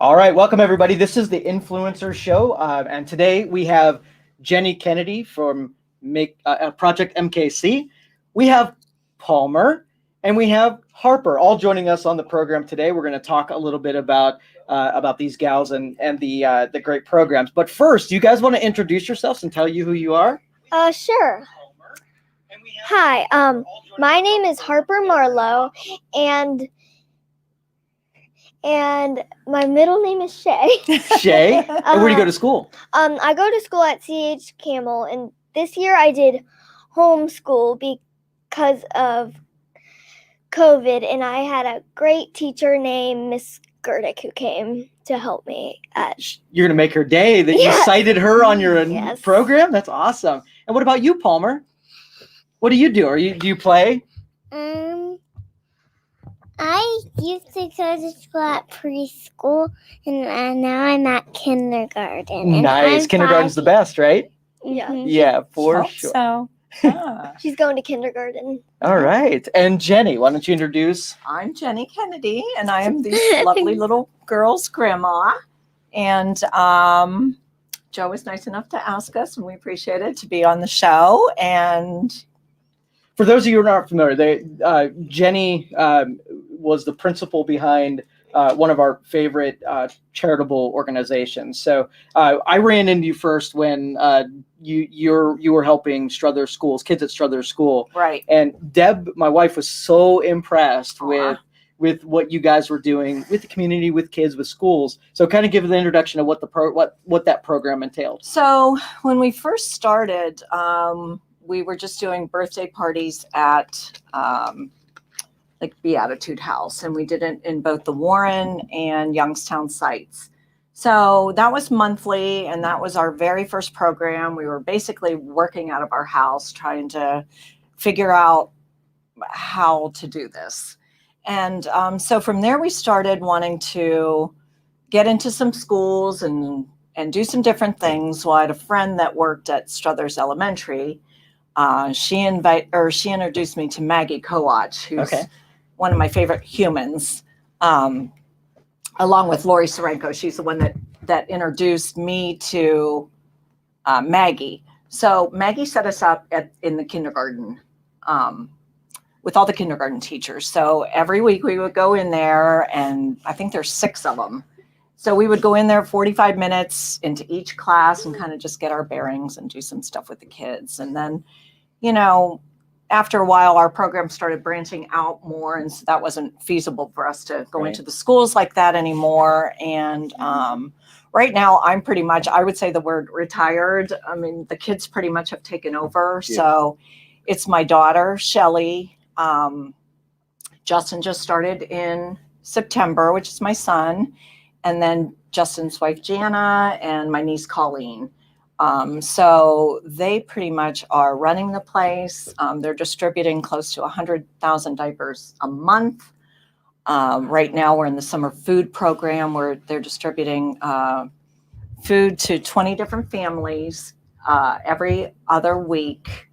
All right, welcome everybody. This is the Influencer Show, and today we have Jenny Kennedy from Project MKC. We have Palmer, and we have Harper, all joining us on the program today. We're going to talk a little bit about these gals and the great programs. But first, do you guys want to introduce yourselves and tell you who you are? Sure. Hi, my name is Harper Marlowe, and my middle name is Shay. Shay? And where do you go to school? I go to school at CH Camel, and this year I did homeschool because of COVID, and I had a great teacher named Miss Gerdick who came to help me. You're going to make her day that you cited her on your program? That's awesome. And what about you, Palmer? What do you do? Do you play? I used to go to school at preschool, and now I'm at kindergarten. Nice. Kindergarten's the best, right? Yeah. Yeah, for sure. So, She's going to kindergarten. All right. And Jenny, why don't you introduce? I'm Jenny Kennedy, and I am these lovely little girls' grandma. And Joe was nice enough to ask us, and we appreciate it, to be on the show. And for those of you who are not familiar, Jenny was the principal behind one of our favorite charitable organizations. So I ran into you first when you were helping Struthers schools, kids at Struthers School. Right. And Deb, my wife, was so impressed with what you guys were doing with the community, with kids, with schools. So kind of give the introduction of what that program entailed. So when we first started, we were just doing birthday parties at like Beatitude House, and we did it in both the Warren and Youngstown sites. So that was monthly, and that was our very first program. We were basically working out of our house, trying to figure out how to do this. And so from there, we started wanting to get into some schools and do some different things. Well, I had a friend that worked at Struthers Elementary. She introduced me to Maggie Coach, who's one of my favorite humans, along with Lori Sorenko. She's the one that introduced me to Maggie. So Maggie set us up in the kindergarten with all the kindergarten teachers. So every week we would go in there, and I think there's 6 of them. So we would go in there 45 minutes into each class and kind of just get our bearings and do some stuff with the kids. And then, after a while, our program started branching out more, and so that wasn't feasible for us to go into the schools like that anymore. And right now, I'm pretty much, I would say the word retired. I mean, the kids pretty much have taken over. Yeah. So it's my daughter, Shelly. Justin just started in September, which is my son. And then Justin's wife, Jana, and my niece, Colleen. So they pretty much are running the place. They're distributing close to 100,000 diapers a month. Right now, we're in the summer food program where they're distributing food to 20 different families every other week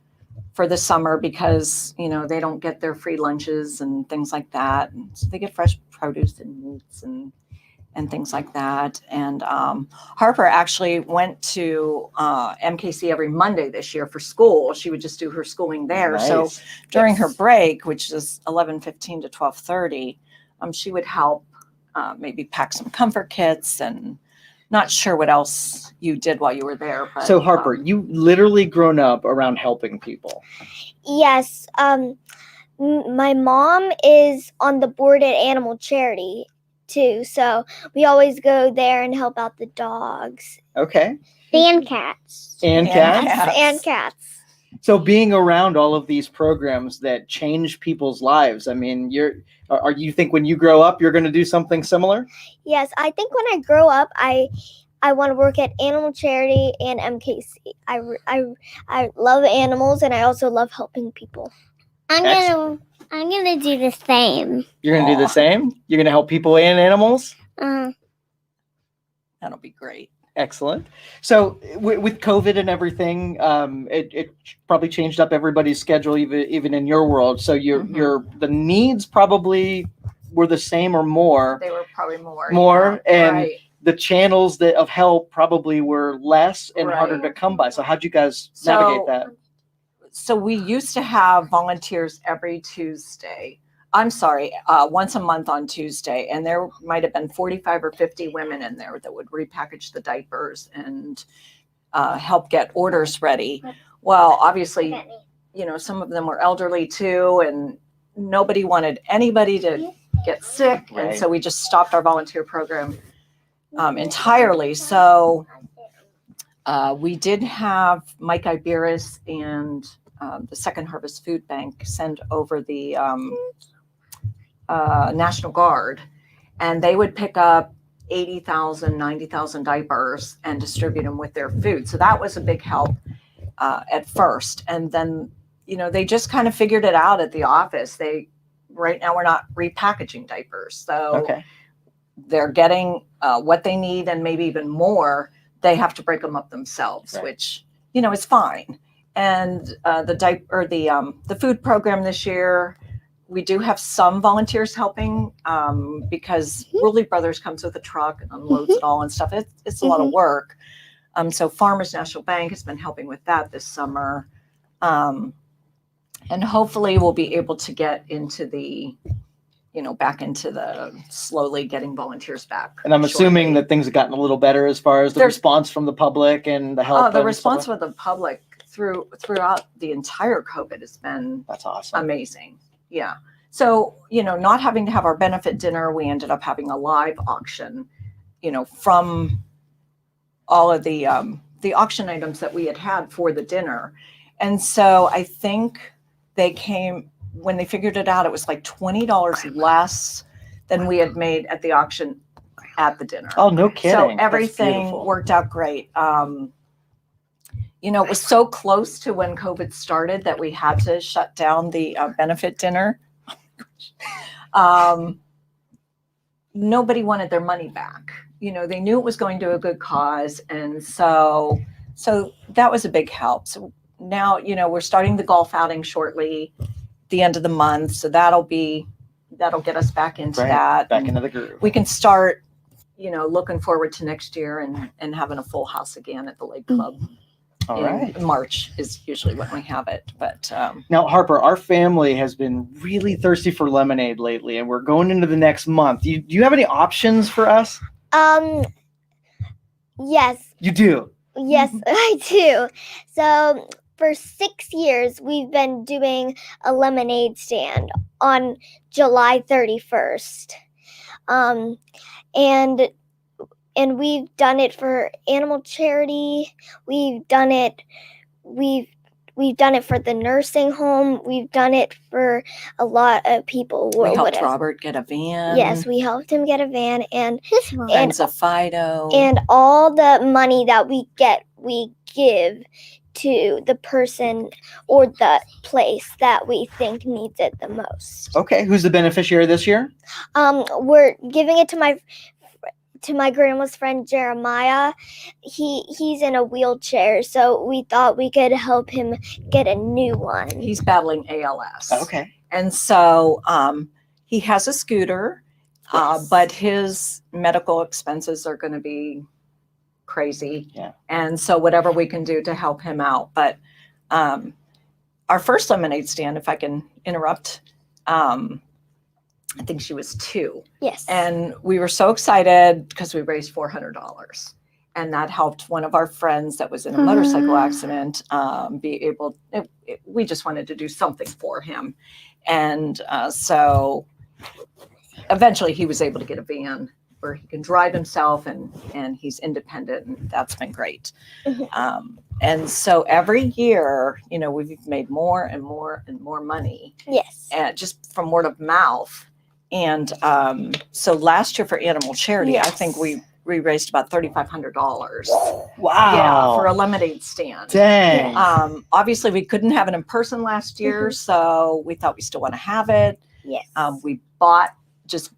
for the summer because, they don't get their free lunches and things like that. And so they get fresh produce and meats and things like that. And Harper actually went to MKC every Monday this year for school. She would just do her schooling there. Nice. So during her break, which is 11:15 to 12:30, she would help maybe pack some comfort kits, and not sure what else you did while you were there. But, so Harper, you literally grown up around helping people. Yes. My mom is on the board at Animal Charity too, so we always go there and help out the dogs. Okay. And cats. And cats. And cats. So being around all of these programs that change people's lives, I mean, you think when you grow up you're going to do something similar? Yes, I think when I grow up, I want to work at Animal Charity and MKC. I love animals, and I also love helping people. I'm gonna do the same. You're gonna do the same? You're gonna help people and animals? That'll be great. Excellent. So with COVID and everything, it probably changed up everybody's schedule, even in your world. So the needs probably were the same or more. They were probably more. More, yeah, and right. the channels of help probably were less and harder Right. to come by. So how'd you guys navigate that? So we used to have volunteers every Tuesday. I'm sorry, once a month on Tuesday. And there might have been 45 or 50 women in there that would repackage the diapers and help get orders ready. Well, obviously, you know, some of them were elderly too, and nobody wanted anybody to get sick. Right. And so we just stopped our volunteer program entirely. So we did have Mike Iberis and the Second Harvest Food Bank send over the National Guard, and they would pick up 80,000, 90,000 diapers and distribute them with their food. So that was a big help at first. And then, you know, they just kind of figured it out at the office. Right now we're not repackaging diapers. So Okay. they're getting what they need and maybe even more. They have to break them up themselves, Right. which, you know, is fine. And the food program this year, we do have some volunteers helping because Worley Brothers comes with a truck and unloads it all and stuff. It's a lot of work. So Farmers National Bank has been helping with that this summer. And hopefully we'll be able to get into back into the slowly getting volunteers back. And I'm assuming shortly. that things have gotten a little better as far as the There's- response from the public and the help. Oh, the and response stuff. with the public throughout the entire COVID has been That's awesome. amazing. Yeah. So, you know, not having to have our benefit dinner, we ended up having a live auction, you know, from all of the auction items that we had for the dinner. And so I think when they figured it out, it was like $20 less than we had made at the auction at the dinner. Oh, no kidding. So That's everything beautiful. worked out great. You know, it was so close to when COVID started that we had to shut down the benefit dinner. Nobody wanted their money back. You know, they knew it was going to a good cause. And so that was a big help. So now, you know, we're starting the golf outing shortly, the end of the month. So that'll get us back into Right, that. back and into the groove. we can start, you know, looking forward to next year and having a full house again at the Lake Club. All right. March is usually when we have it. But Now, Harper, our family has been really thirsty for lemonade lately, and we're going into the next month. Do you have any options for us? Yes. You do. Yes, I do. So for 6 years, we've been doing a lemonade stand on July 31st. And we've done it for animal charity. We've done it for the nursing home. We've done it for a lot of people. we helped Whatever. Robert get a van. Yes, we helped him get a van, and Friends of Fido. and all the money that we get, we give to the person or the place that we think needs it the most. Okay. Who's the beneficiary this year? We're giving it to my grandma's friend Jeremiah. He's in a wheelchair, so we thought we could help him get a new one. He's battling ALS. Okay. And so he has a scooter, Yes. but his medical expenses are going to be crazy. Yeah. And so whatever we can do to help him out. But our first lemonade stand, if I can interrupt, I think she was 2. Yes. And we were so excited because we raised $400. And that helped one of our friends that was in a motorcycle accident we just wanted to do something for him. And so eventually he was able to get a van where he can drive himself and he's independent, and that's been great. And so every year, you know, we've made more and more and more money, Yes. just from word of mouth. And so last year for animal charity, I think we raised about $3,500. Wow. Yeah, for a lemonade stand. Dang. Obviously, we couldn't have it in person last year, so we thought we still want to have it. Yes. We bought just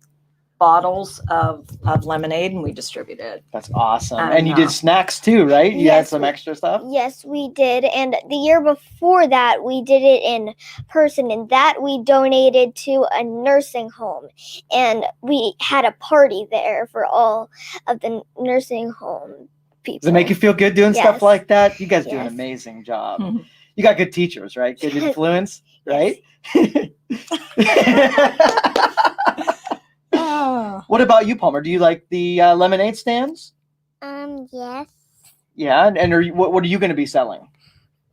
bottles of lemonade and we distributed it. That's awesome. And, And you did snacks too, right? You had yes, some extra stuff? Yes, we did. And the year before that, we did it in person, and that we donated to a nursing home. And we had a party there for all of the nursing home people. Does it make you feel good doing stuff Yes. like that? You guys do an Yes. amazing job. Mhm. You got good teachers, right? Good influence, right? Oh. What about you, Palmer? Do you like the lemonade stands? Yes. Yeah, and what are you going to be selling?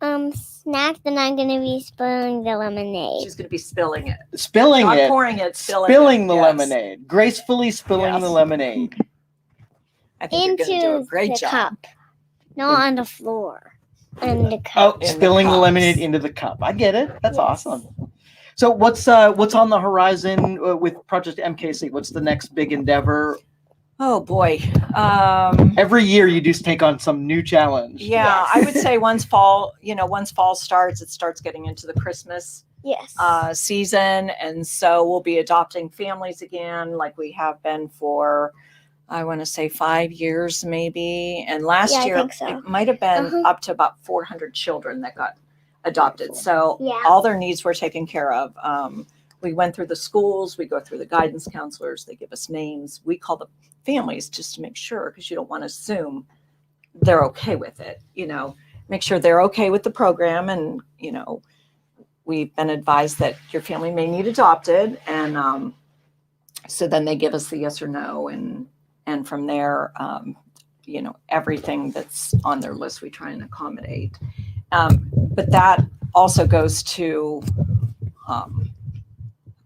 Snacks, and I'm gonna be spilling the lemonade. She's going to be spilling it. Spilling Not it. pouring it, spilling Spilling it. the Yes. lemonade. Gracefully spilling Yes. the lemonade. I think you're going to do a great the job. cup, not on the floor. In the Oh, cup. In the spilling the cups. lemonade into the cup. I get it. That's Yes. awesome. So what's on the horizon with Project MKC? What's the next big endeavor? Oh boy. Every year you do take on some new challenge. Yeah, Yes. I would say once fall starts, it starts getting into the Christmas Yes. season. And so we'll be adopting families again, like we have been for, I want to say 5 years maybe. And last Yeah, I year think so. it might have been Uh-huh. up to about 400 children that got adopted. So Yeah. all their needs were taken care of. We went through the schools, we go through the guidance counselors, they give us names. We call the families just to make sure, because you don't want to assume they're okay with it, make sure they're okay with the program. And, we've been advised that your family may need adopted. And so then they give us the yes or no. And from there, everything that's on their list, we try and accommodate. But that also goes to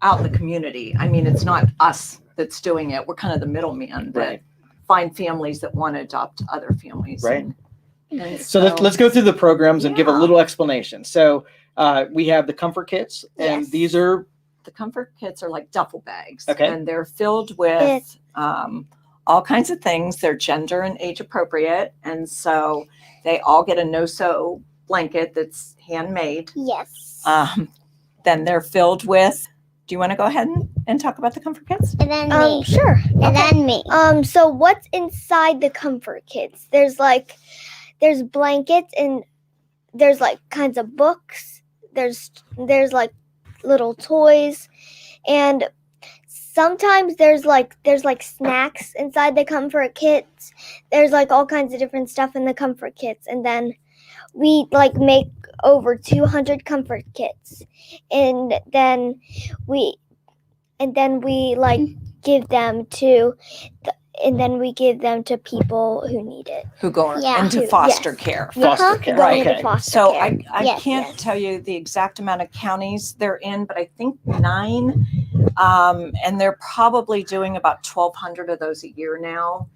out in the community. I mean, it's not us that's doing it. We're kind of the middleman that Right. find families that want to adopt other families. Right. And So let's go through the programs and give a Yeah. little explanation. So we have the comfort kits, and Yes. these are the comfort kits are like duffel bags. Okay. And they're filled with all kinds of things. They're gender and age appropriate. And so they all get a no-sew blanket that's handmade. Yes. Then they're filled with, do you want to go ahead and talk about the comfort kits? And then me. Sure. And then me. So what's inside the comfort kits? There's blankets, and there's like kinds of books. There's like little toys, and sometimes there's like snacks inside the comfort kits. There's like all kinds of different stuff in the comfort kits, and then we like make over 200 comfort kits, and then we like give them to people who need it. Who go Yeah. into Yes. foster care. foster care. Going Okay. into foster So care. I Yes, can't yes. tell you the exact amount of counties they're in, but I think 9. And they're probably doing about 1,200 of those a year now.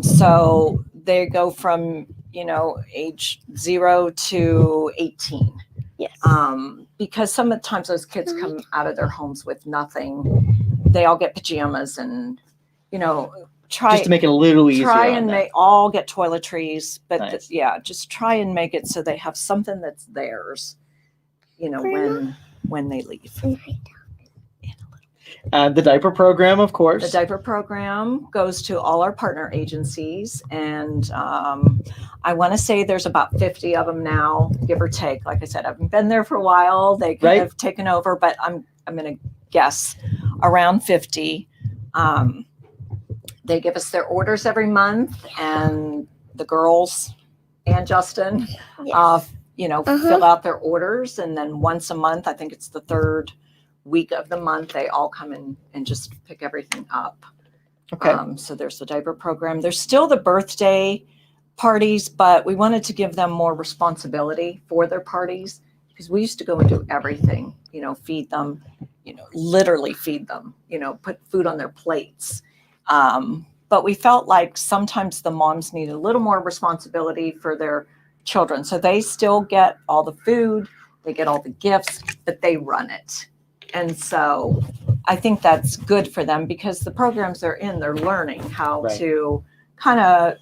So they go from, age 0 to 18. Yes. Because sometimes those kids come out of their homes with nothing. They all get pajamas and, try Just to make it a little easier. try on and them. make all get toiletries, but Nice. just try and make it so they have something that's theirs, when they leave. The diaper program, of course. The diaper program goes to all our partner agencies, and I want to say there's about 50 of them now, give or take. Like I said, I haven't been there for a while. They kind Right. of taken over, but I'm going to guess around 50. They give us their orders every month, and the girls and Justin, Yes. fill out their orders, and then once a month, I think it's the third week of the month, they all come in and just pick everything up. Okay. So there's the diaper program. There's still the birthday parties, but we wanted to give them more responsibility for their parties, because we used to go and do everything, feed them, literally feed them, put food on their plates. But we felt like sometimes the moms need a little more responsibility for their children. So they still get all the food, they get all the gifts, but they run it. And so I think that's good for them, because the programs they're in, they're learning how Right. to kind of,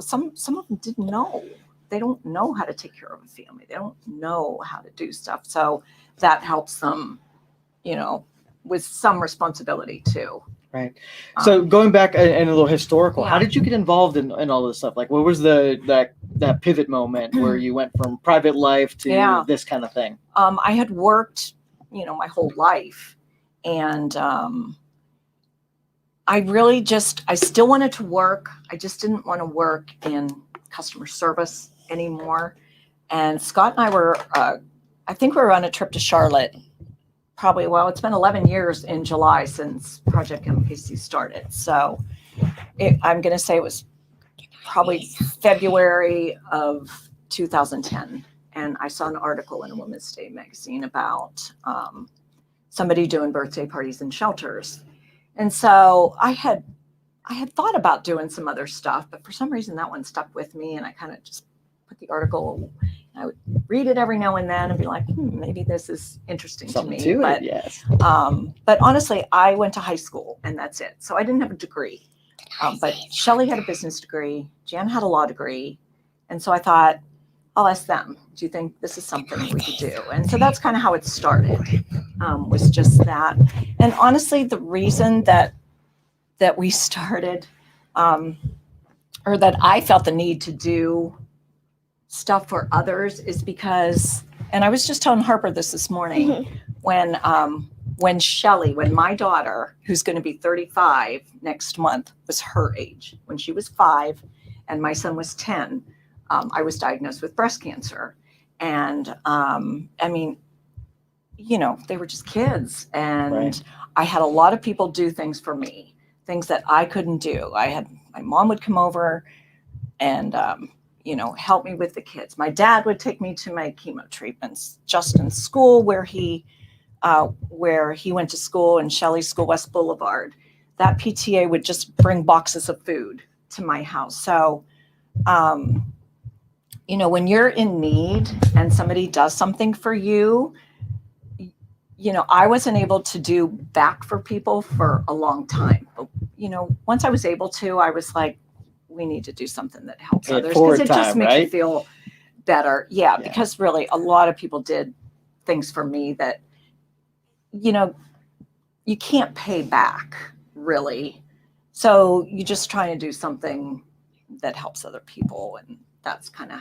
some of them didn't know. They don't know how to take care of a family. They don't know how to do stuff. So that helps them, with some responsibility too. Right. So Um, going back and a little historical, how Yeah. did you get involved in all this stuff? Like, what was that pivot moment where you went from private life to Yeah. this kind of thing? I had worked, my whole life, and I still wanted to work. I just didn't want to work in customer service anymore. And Scott and I were, I think we were on a trip to Charlotte. Probably, well, it's been 11 years in July since Project MPC started. So I'm going to say it was probably February of 2010. And I saw an article in a Women's Day magazine about somebody doing birthday parties in shelters. And so I had thought about doing some other stuff, but for some reason that one stuck with me, and I kind of just put the article. I would read it every now and then and be like, maybe this is interesting Something to me. to But it, yes. but honestly, I went to high school and that's it. So I didn't have a degree. But Shelley had a business degree. Jan had a law degree. And so I thought, I'll ask them, do you think this is something we could do? And so that's kind of how it started, was just that. And honestly, the reason that we started, or that I felt the need to do stuff for others, is because, and I was just telling Harper this morning, when Shelley, when my daughter, who's going to be 35 next month, was her age, when she was 5 and my son was 10, I was diagnosed with breast cancer. And I mean, they were just kids. And Right. I had a lot of people do things for me, things that I couldn't do. My mom would come over and, help me with the kids. My dad would take me to my chemo treatments. Justin's school, where he went to school in Shelley School, West Boulevard, that PTA would just bring boxes of food to my house. So, when you're in need and somebody does something for you, I wasn't able to do back for people for a long time. But, once I was able to, I was like, we need to do something that helps Pay it others, forward because it just time, makes you right? feel better. Yeah, Yeah. because really a lot of people did things for me that, you can't pay back, really. So you just try to do something that helps other people. And that's kind of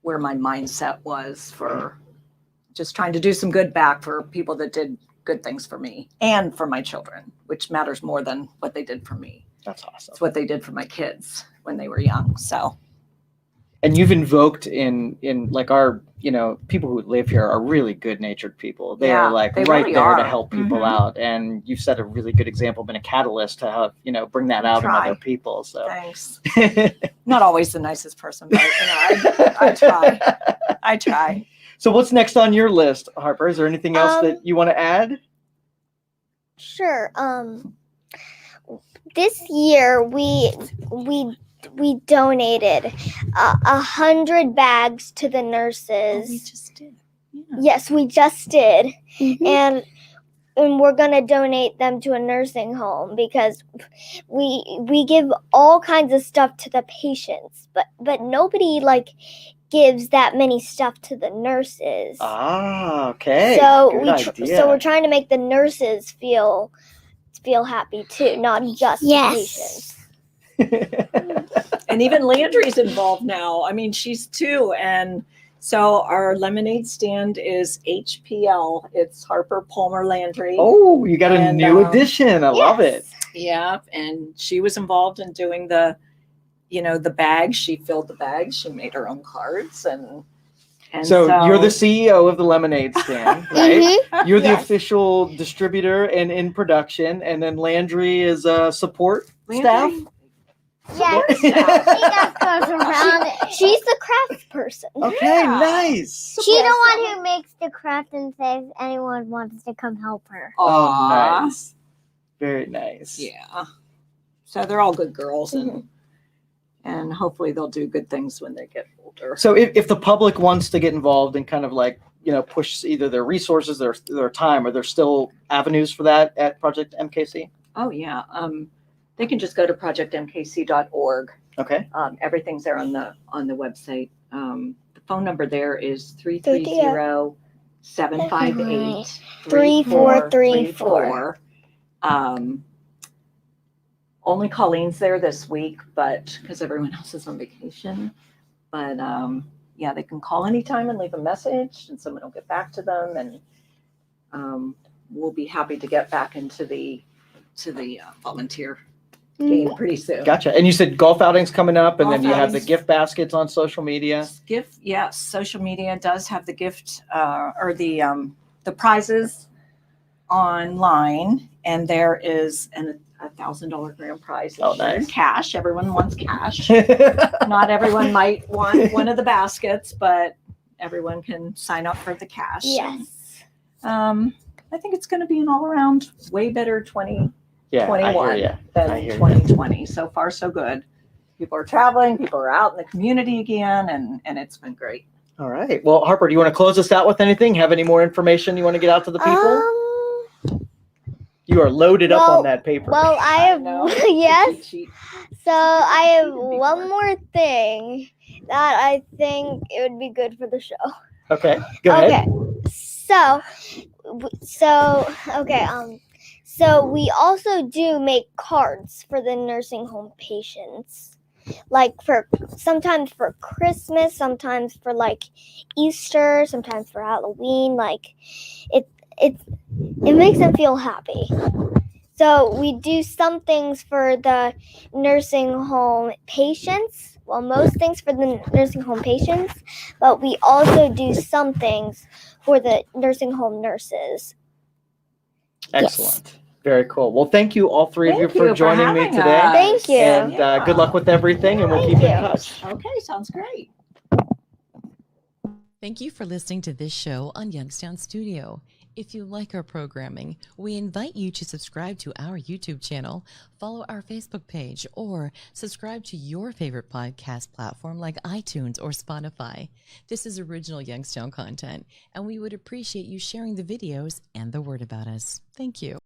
where my mindset was for just trying to do some good back for people that did good things for me and for my children, which matters more than what they did for me. That's awesome. It's what they did for my kids when they were young. So, And you've invoked in like our, people who live here are really good natured people. They Yeah, are like they right really there to are. help people Mhm. out. And you've set a really good example, been a catalyst to help, bring that out in Try. other people. So Thanks. Not always the nicest person, but I try. I try. So what's next on your list, Harper? Is there anything else that you want to add? Sure. This year we donated 100 bags to the nurses. We just did. Yeah. Yes, we just did, Mhm. and we're gonna donate them to a nursing home, because we give all kinds of stuff to the patients, but nobody gives that many stuff to the nurses. Ah, okay. So Good idea. so we're trying to make the nurses feel happy too, not just Yes. the patients. And even Landry's involved now. I mean, she's 2. And so our lemonade stand is HPL. It's Harper Palmer Landry. Oh, you got a And, new addition. I love it. Yeah. And she was involved in doing the bags. She filled the bags. She made her own cards. And So you're the CEO of the lemonade stand, right? Mhm. You're the Yes. official distributor and in production, and then Landry is support staff. Yeah, Support she staff. just goes around. She's the crafts person. Okay, Yeah. nice. She's the one who makes the craft and says anyone wants to come help her. Oh, Aw. nice. Very nice. Yeah. So they're all good girls, and hopefully they'll do good things when they get older. So if the public wants to get involved and kind of push either their resources, their time, are there still avenues for that at Project MKC? Oh yeah. They can just go to projectmkc.org. Okay. Everything's there on the website. The phone number there is 330-758-3434. Only Colleen's there this week, but because everyone else is on vacation. But yeah, they can call anytime and leave a message, and someone will get back to them, and we'll be happy to get back into the volunteer game pretty soon. Gotcha. And you said golf outings coming up, and Golf then you have the outings. gift baskets on social media. Gift, yes, social media does have the gift or the prizes online, and there is a $1,000 grand prize. Oh, this year in nice. cash. Everyone wants cash. Not everyone might want one of the baskets, but everyone can sign up for the cash. Yes. I think it's going to be an all-around way better 2021 I hear ya. I than hear ya. 2020. So far, so good. People are traveling. People are out in the community again, and it's been great. All right. Well, Harper, do you want to close us out with anything? Have any more information you want to get out to the people? You are loaded up on that paper. Well, I have know. yes. Cheat sheet. So I have Cheated before. one more thing that I think it would be good for the show. Okay. Go ahead. Okay. So we also do make cards for the nursing home patients. Like sometimes for Christmas, sometimes for like Easter, sometimes for Halloween. Like it makes them feel happy. So we do some things for the nursing home patients. Well, most things for the nursing home patients, but we also do some things for the nursing home nurses. Excellent. Very cool. Well, thank you all three of you Thank for you for joining me having today. us. Thank you. And good luck with everything, and we'll keep in touch. Okay, sounds great. Thank you for listening to this show on Youngstown Studio. If you like our programming, we invite you to subscribe to our YouTube channel, follow our Facebook page, or subscribe to your favorite podcast platform like iTunes or Spotify. This is original Youngstown content, and we would appreciate you sharing the videos and the word about us. Thank you.